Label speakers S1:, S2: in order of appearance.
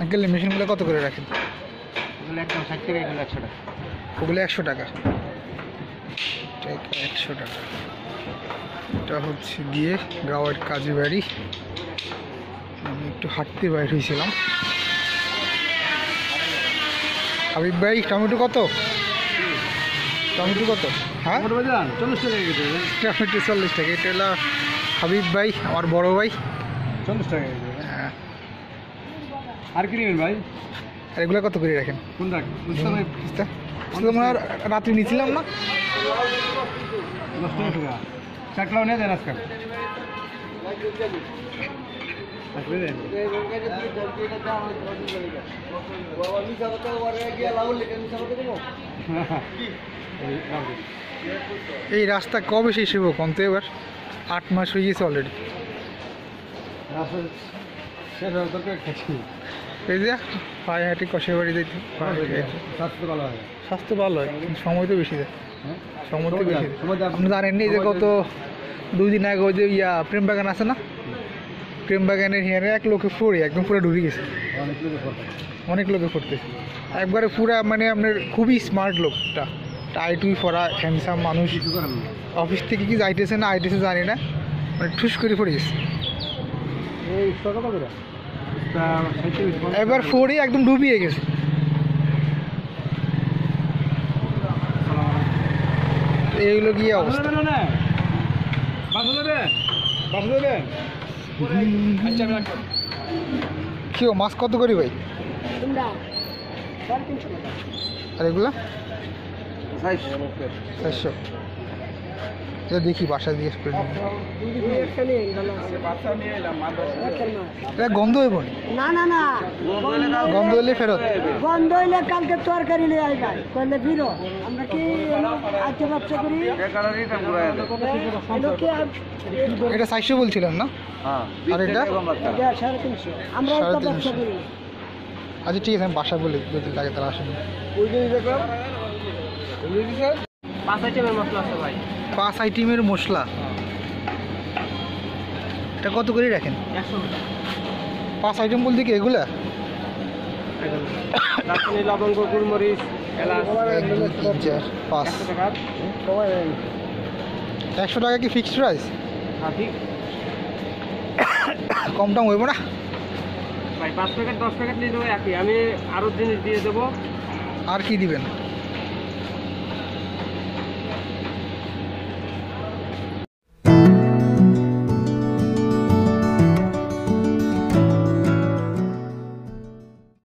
S1: Uncle মেশিনগুলো কত করে রাখেন?
S2: এগুলো একদম 60 টাকা, এগুলো 100 টাকা।
S1: ওগুলো 100 টাকা, 100 টাকা। এটা হচ্ছে গিয়ে গাওয়ার কাজী বাড়ি। আমি একটু হাঁটতে বাইর হয়েছিলাম। হাবিব ভাই টমেটো কত? টমেটো কত? হ্যাঁ
S2: 40 টাকা কেজি।
S1: টমেটো 40 টাকা। এটা হলো হাবিব ভাই, আমার বড় ভাই।
S2: 40 টাকা কেজি।
S1: হ্যাঁ।
S2: আর কি নেবেন ভাই?
S1: আর এগুলো কত করে রাখেন?
S2: কোনটা?
S1: তোমার রাত্রি নিয়েছিলাম না?
S2: 10 টাকা। চাকলাও নিয়ে দেন আজকাল।
S1: এই রাস্তা কবে শেষ হইব কমতে? এবার 8 মাস হয়ে গেছে অলরেডি। এই যে পায়ে কষে বাড়ি যেতে
S2: স্বাস্থ্য ভালো হয়,
S1: স্বাস্থ্য ভালো হয়, কিন্তু সময় তো বেশি দেয়। সময় তো বেশি দেয়। আপনি জানেননি যে গত 2 দিন আগে ওই যে প্রেম বাগান আছে না, প্রেম বাগানের হিয়ারে এক লোকে পড়ে একদম পুরো ডুবে গেছে। অনেক লোকে পড়তেছে একবারে পুরা, মানে আপনার খুবই স্মার্ট লোকটা, টাইটুই পরা হ্যান্ডসাম মানুষ। অফিস থেকে কি যাইতেছে না আইতেছে জানি না, মানে ঠুস করে পড়ে গেছে। একবার পড়ে একদম ডুবিয়ে গেছে। এইগুলো গিয়ে অবস্থা। কি মাছ কত করি ভাই? আর এগুলা 400। এটা দেখি বাসায় জিজ্ঞেস করে গন্ধ হইব
S3: না না না,
S1: গন্ধ হইলে ফেরত।
S3: বন্ধ হইলে কালকে তরকারি নিয়ে আসবাই কইলে বিরো। আমরা কি আজকে ব্যবসা করি?
S1: এটা 400 বলছিলেন না? আর এটা
S3: 350। আমরা একটা ব্যবসা করি।
S1: আচ্ছা ঠিক আছে, আমি বাসা বলে যদি লাগে তারা আসেন।
S2: 5 আইটেমের মশলা আছে ভাই।
S1: 5 আইটেমের মশলা। এটা কত করে রাখেন?
S2: 100 টাকা।
S1: 5 আইটেম বলতে কি এগুলা?
S2: দারচিনি, লবঙ্গ, গোলমরিচ, এলাচ।
S1: 5
S2: 100 টাকা।
S1: 100 টাকা কি ফিক্সড প্রাইস?
S2: হ্যাঁ ঠিক।
S1: কম দাম হইব না
S2: ভাই 5 প্যাকেট 10 প্যাকেট নিয়ে দেবো একই, আমি আরও জিনিস দিয়ে দেবো।
S1: আর কি দিবেন?